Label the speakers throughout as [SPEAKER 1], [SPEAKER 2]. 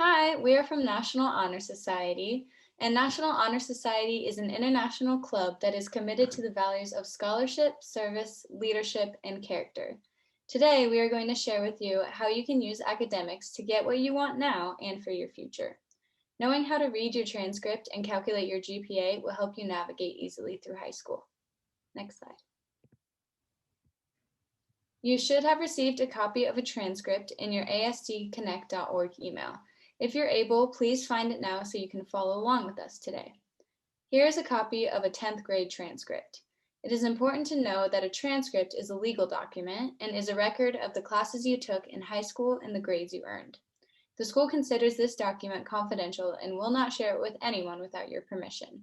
[SPEAKER 1] Hi, we are from National Honor Society, and National Honor Society is an international club that is committed to the values of scholarship, service, leadership, and character. Today, we are going to share with you how you can use academics to get what you want now and for your future. Knowing how to read your transcript and calculate your GPA will help you navigate easily through high school. Next slide. You should have received a copy of a transcript in your asdconnect.org email. If you're able, please find it now so you can follow along with us today. Here is a copy of a 10th grade transcript. It is important to know that a transcript is a legal document and is a record of the classes you took in high school and the grades you earned. The school considers this document confidential and will not share it with anyone without your permission.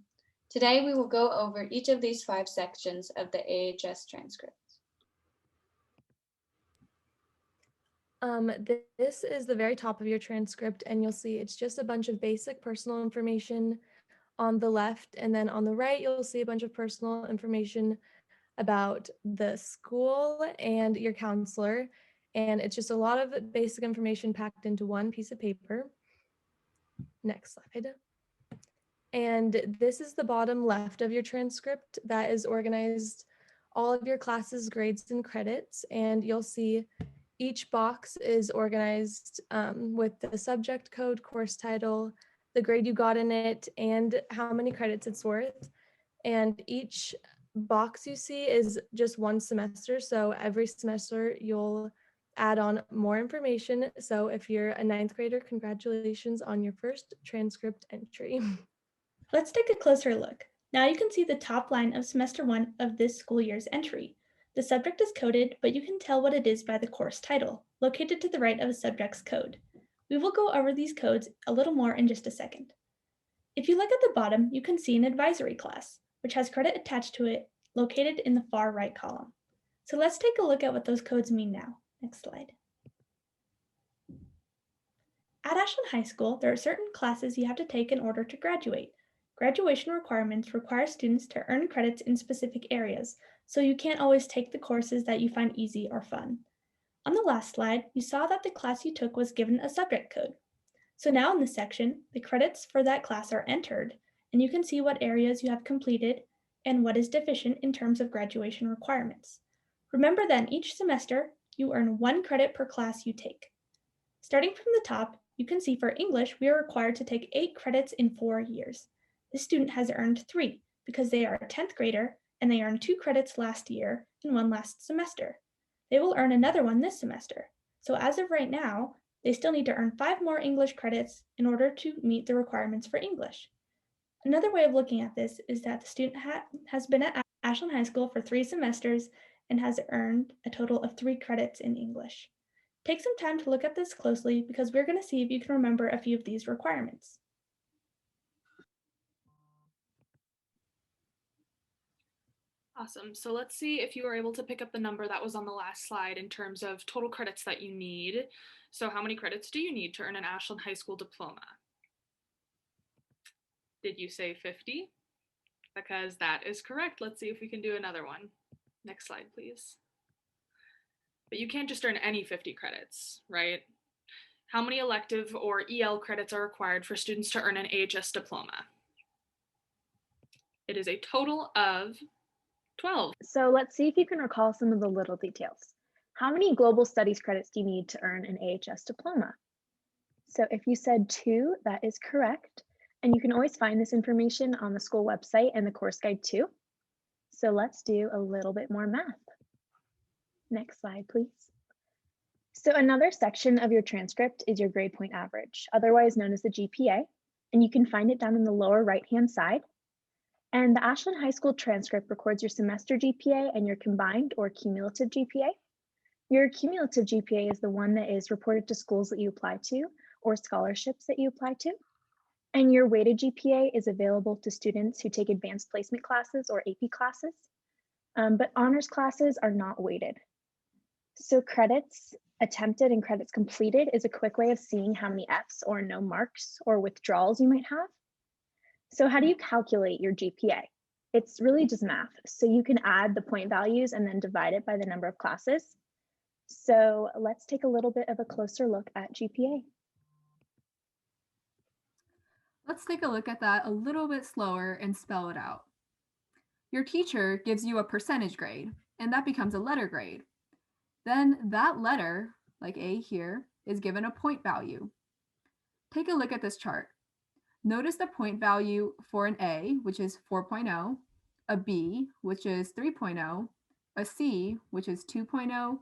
[SPEAKER 1] Today, we will go over each of these 5 sections of the AHS transcript.
[SPEAKER 2] This is the very top of your transcript, and you'll see it's just a bunch of basic personal information on the left, and then on the right, you'll see a bunch of personal information about the school and your counselor, and it's just a lot of basic information packed into one piece of paper. Next slide. And this is the bottom left of your transcript that is organized all of your classes, grades, and credits, and you'll see each box is organized with the subject code, course title, the grade you got in it, and how many credits it's worth. And each box you see is just one semester. So every semester you'll add on more information. So if you're a 9th grader, congratulations on your first transcript entry.
[SPEAKER 3] Let's take a closer look. Now you can see the top line of semester 1 of this school year's entry. The subject is coded, but you can tell what it is by the course title, located to the right of the subject's code. We will go over these codes a little more in just a second. If you look at the bottom, you can see an advisory class, which has credit attached to it, located in the far right column. So let's take a look at what those codes mean now. Next slide. At Ashland High School, there are certain classes you have to take in order to graduate. Graduation requirements require students to earn credits in specific areas, so you can't always take the courses that you find easy or fun. On the last slide, you saw that the class you took was given a subject code. So now in this section, the credits for that class are entered, and you can see what areas you have completed and what is deficient in terms of graduation requirements. Remember that each semester, you earn 1 credit per class you take. Starting from the top, you can see for English, we are required to take 8 credits in 4 years. This student has earned 3 because they are a 10th grader and they earned 2 credits last year and 1 last semester. They will earn another one this semester. So as of right now, they still need to earn 5 more English credits in order to meet the requirements for English. Another way of looking at this is that the student has been at Ashland High School for 3 semesters and has earned a total of 3 credits in English. Take some time to look at this closely because we're going to see if you can remember a few of these requirements.
[SPEAKER 4] Awesome. So let's see if you were able to pick up the number that was on the last slide in terms of total credits that you need. So how many credits do you need to earn an Ashland High School diploma? Did you say 50? Because that is correct. Let's see if we can do another one. Next slide, please. But you can't just earn any 50 credits, right? How many elective or EL credits are required for students to earn an AHS diploma? It is a total of 12.
[SPEAKER 5] So let's see if you can recall some of the little details. How many global studies credits do you need to earn an AHS diploma? So if you said 2, that is correct. And you can always find this information on the school website and the course guide too. So let's do a little bit more math. Next slide, please. So another section of your transcript is your grade point average, otherwise known as the GPA, and you can find it down in the lower right-hand side. And the Ashland High School transcript records your semester GPA and your combined or cumulative GPA. Your cumulative GPA is the one that is reported to schools that you apply to or scholarships that you apply to. And your weighted GPA is available to students who take advanced placement classes or AP classes, but honors classes are not weighted. So credits attempted and credits completed is a quick way of seeing how many Fs or no marks or withdrawals you might have. So how do you calculate your GPA? It's really just math. So you can add the point values and then divide it by the number of classes. So let's take a little bit of a closer look at GPA.
[SPEAKER 6] Let's take a look at that a little bit slower and spell it out. Your teacher gives you a percentage grade, and that becomes a letter grade. Then that letter, like A here, is given a point value. Take a look at this chart. Notice the point value for an A, which is 4.0, a B, which is 3.0, a C, which is 2.0,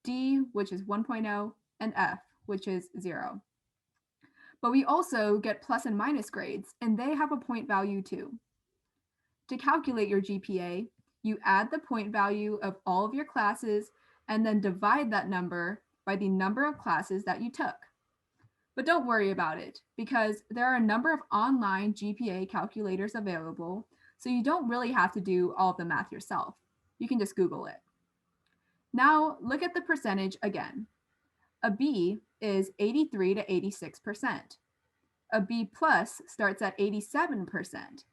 [SPEAKER 6] D, which is 1.0, and F, which is 0. But we also get plus and minus grades, and they have a point value too. To calculate your GPA, you add the point value of all of your classes and then divide that number by the number of classes that you took. But don't worry about it, because there are a number of online GPA calculators available, so you don't really have to do all of the math yourself. You can just Google it. Now look at the percentage again. A B is 83 to 86%. A B plus starts at 87%.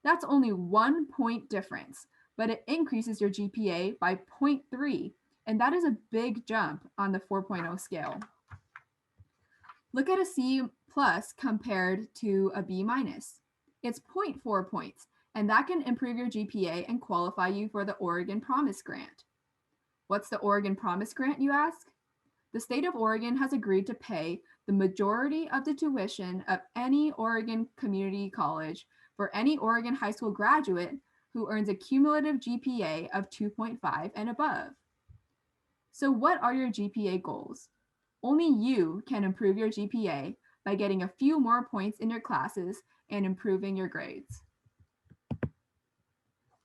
[SPEAKER 6] That's only 1 point difference, but it increases your GPA by 0.3, and that is a big jump on the 4.0 scale. Look at a C plus compared to a B minus. It's 0.4 points, and that can improve your GPA and qualify you for the Oregon Promise Grant. What's the Oregon Promise Grant, you ask? The state of Oregon has agreed to pay the majority of the tuition of any Oregon community college for any Oregon high school graduate who earns a cumulative GPA of 2.5 and above. So what are your GPA goals? Only you can improve your GPA by getting a few more points in your classes and improving your grades.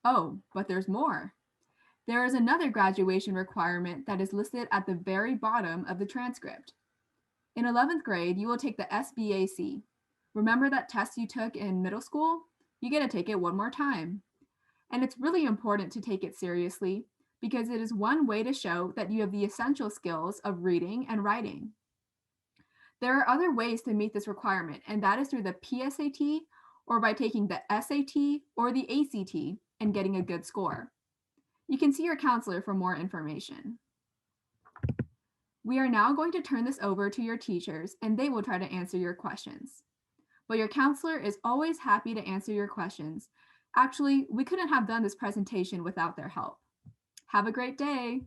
[SPEAKER 6] Oh, but there's more. There is another graduation requirement that is listed at the very bottom of the transcript. In 11th grade, you will take the Sbac. Remember that test you took in middle school? You get to take it one more time. And it's really important to take it seriously because it is one way to show that you have the essential skills of reading and writing. There are other ways to meet this requirement, and that is through the PSAT or by taking the SAT or the ACT and getting a good score. You can see your counselor for more information. We are now going to turn this over to your teachers, and they will try to answer your questions. But your counselor is always happy to answer your questions. Actually, we couldn't have done this presentation without their help. Have a great day.